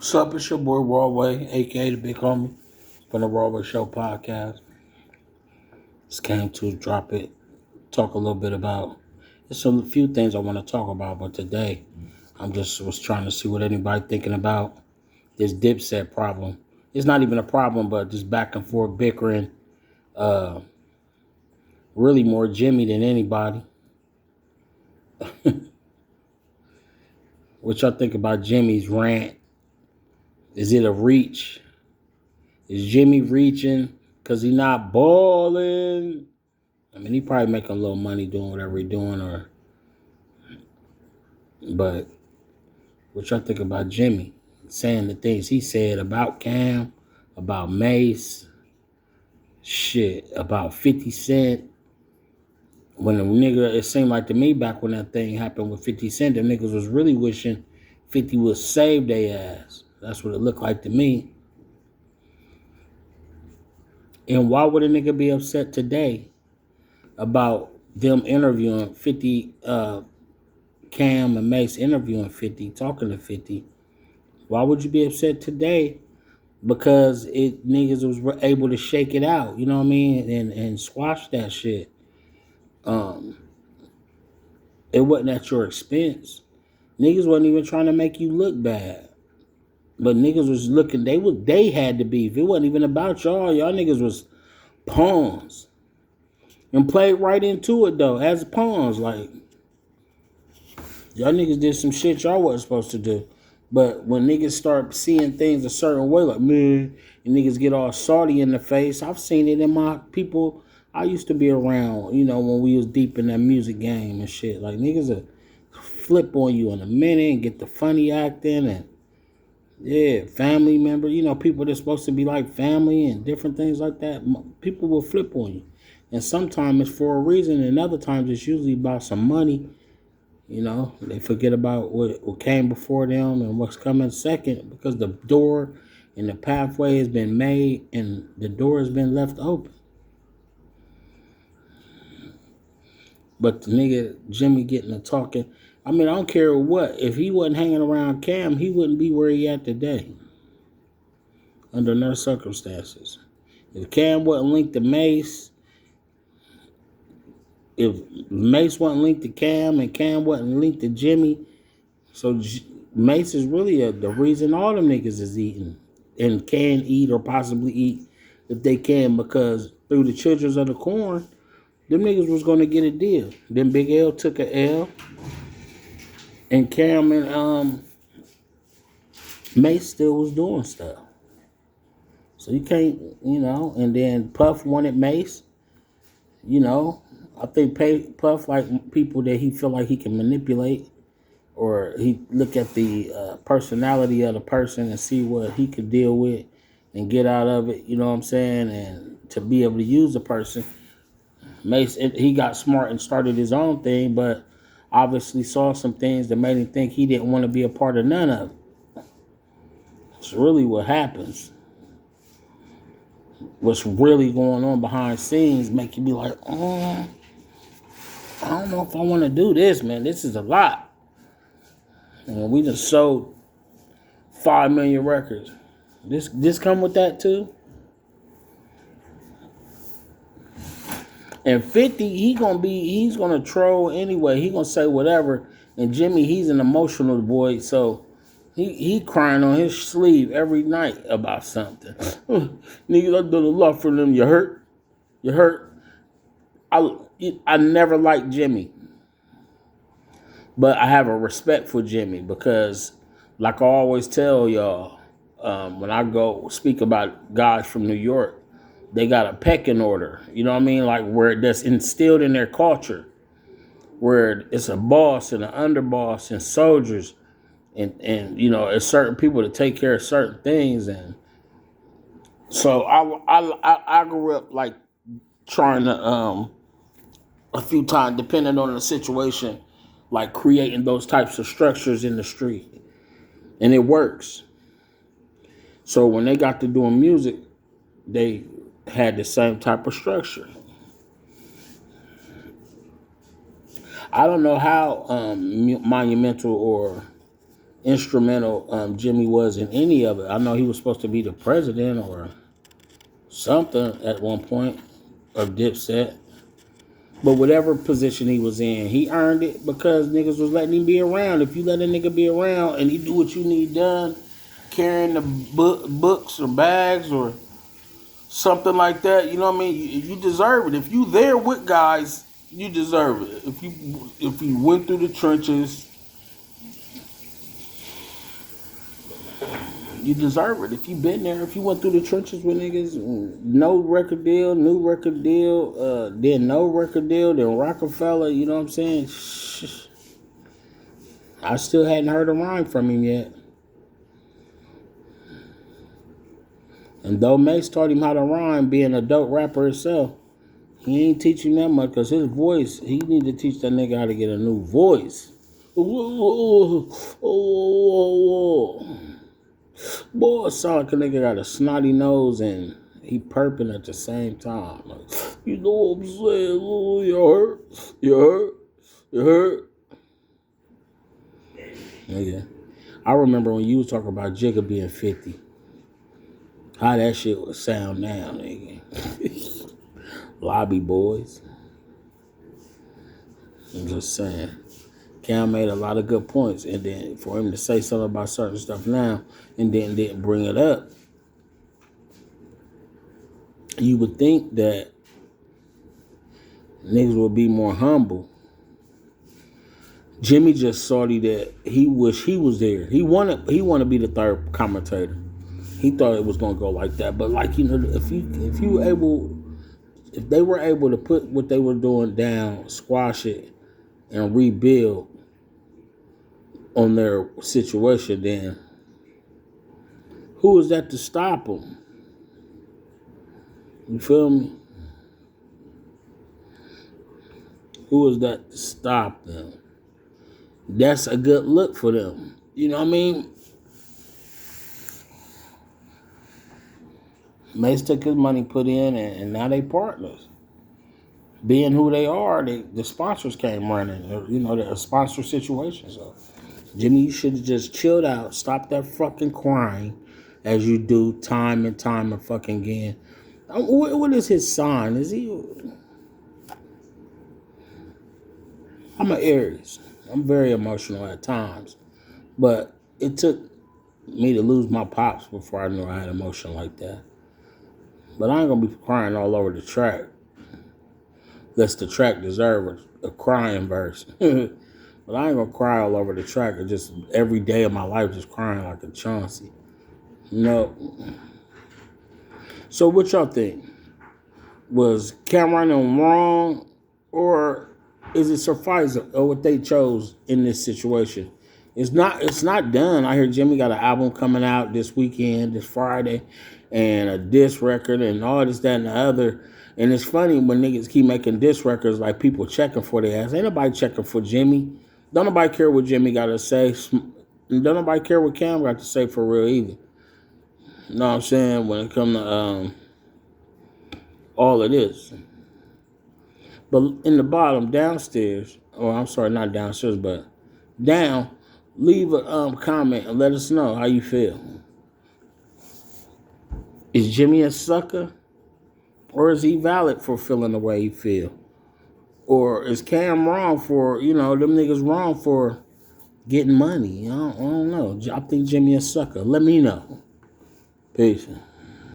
What's up? It's your boy Rawway, aka the Big Homie, from the Rawway Show podcast. Just came to drop it, talk a little bit about. There's a few things I want to talk about, but today I'm just was trying to see what anybody thinking about this Dipset problem. It's not even a problem, but just back and forth bickering. Uh, really more Jimmy than anybody. What y'all think about Jimmy's rant? Is it a reach? Is Jimmy reaching because he not balling? I mean, he probably making a little money doing whatever he doing, but what y'all think about Jimmy saying the things he said about Cam, about Mace, shit, about 50 Cent? When the nigga, it seemed like to me back when that thing happened with 50 Cent, the niggas was really wishing 50 would save their ass. That's what it looked like to me. And why would a nigga be upset today about them interviewing 50, Cam and Mace interviewing 50, talking to 50? Why would you be upset today? Because it niggas was able to shake it out, you know what I mean, and squash that shit. It wasn't at your expense. Niggas wasn't even trying to make you look bad, but niggas was looking. They had to beef. It wasn't even about y'all. Y'all niggas was pawns and played right into it though as pawns. Like y'all niggas did some shit y'all wasn't supposed to do. But when niggas start seeing things a certain way, like, man, and niggas get all salty in the face, I've seen it in my people I used to be around, you know, when we was deep in that music game and shit. Like, niggas will flip on you in a minute and get the funny acting and, yeah, family member, you know, people that's supposed to be like family and different things like that. People will flip on you. And sometimes it's for a reason, and other times it's usually about some money. You know, they forget about what came before them and what's coming second because the door and the pathway has been made and the door has been left open. But the nigga Jimmy getting to talking, I mean, I don't care what. If he wasn't hanging around Cam, he wouldn't be where he at today under no circumstances. If Cam wasn't linked to Mace, if Mace wasn't linked to Cam and Cam wasn't linked to Jimmy, so Mace is really the reason all them niggas is eating and can eat or possibly eat if they can, because through the Children of the Corn, them niggas was going to get a deal. Then Big L took a L, and Cam and Mace still was doing stuff. So you can't, you know, and then Puff wanted Mace, you know. I think Puff like people that he feel like he can manipulate, or he look at the personality of the person and see what he could deal with and get out of it, you know what I'm saying? And to be able to use the person. Mace, he got smart and started his own thing, but obviously saw some things that made him think he didn't want to be a part of none of it. It's really what happens. What's really going on behind scenes make you be like, oh, I don't know if I want to do this, man. This is a lot. And we just sold 5 million records. This come with that too. And 50, he's gonna troll anyway. He gonna say whatever. And Jimmy, he's an emotional boy, so he crying on his sleeve every night about something. Niggas, I done a lot for them. You hurt? You hurt? I never liked Jimmy. But I have a respect for Jimmy because, like I always tell y'all, when I go speak about guys from New York, they got a pecking order. You know what I mean? Like where that's instilled in their culture, where it's a boss and an underboss and soldiers, and you know, it's certain people to take care of certain things. And so I grew up like trying to a few times, depending on the situation, like creating those types of structures in the street. And it works. So when they got to doing music, they had the same type of structure. I don't know how monumental or instrumental Jimmy was in any of it. I know he was supposed to be the president or something at one point of Dipset. But whatever position he was in, he earned it because niggas was letting him be around. If you let a nigga be around and he do what you need done, carrying the books or bags or something like that, you know what I mean? You deserve it. If you there with guys, you deserve it. If you went through the trenches, you deserve it. If you been there, if you went through the trenches with niggas, no record deal, new record deal, then no record deal, then Rockefeller, you know what I'm saying? I still hadn't heard a rhyme from him yet. And though Mace taught him how to rhyme, being a dope rapper himself, he ain't teaching that much because his voice, he need to teach that nigga how to get a new voice. Boy, it sound like a nigga got a snotty nose and he purping at the same time. Like, you know what I'm saying? Oh, you hurt? You hurt? You hurt? Nigga, I remember when you was talking about Jigga being 50. How that shit would sound now, nigga. Lobby boys. I'm just saying. Cam made a lot of good points, and then for him to say something about certain stuff now and then didn't bring it up, you would think that niggas would be more humble. Jimmy just salty that he wish he was there. He wanted to be the third commentator. He thought it was gonna go like that, but like, you know, if they were able to put what they were doing down, squash it, and rebuild on their situation, then who is that to stop them? You feel me? Who is that to stop them? That's a good look for them. You know what I mean? Mace took his money put in, and now they partners. Being who they are, the sponsors came running. You know, the sponsor situation. So, Jimmy, you should have just chilled out. Stop that fucking crying as you do time and time and fucking again. What is his sign? Is he... I'm an Aries. I'm very emotional at times. But it took me to lose my pops before I knew I had emotion like that. But I ain't going to be crying all over the track. Lest the track deserve a crying verse. But I ain't going to cry all over the track or just every day of my life just crying like a Chauncey. No. So what y'all think? Was Cameron wrong, or is it suffice or what they chose in this situation? It's not done. I hear Jimmy got an album coming out this weekend, this Friday, and a diss record and all this, that, and the other. And it's funny when niggas keep making diss records like people checking for their ass. Ain't nobody checking for Jimmy. Don't nobody care what Jimmy got to say. Don't nobody care what Cam got to say for real either. You know what I'm saying? When it comes to all of this. But in the bottom, downstairs, or I'm sorry, not downstairs, but down, leave a comment and let us know how you feel. Is Jimmy a sucker? Or is he valid for feeling the way he feel? Or is Cam wrong for, them niggas wrong for getting money? I don't know. I think Jimmy a sucker. Let me know. Peace.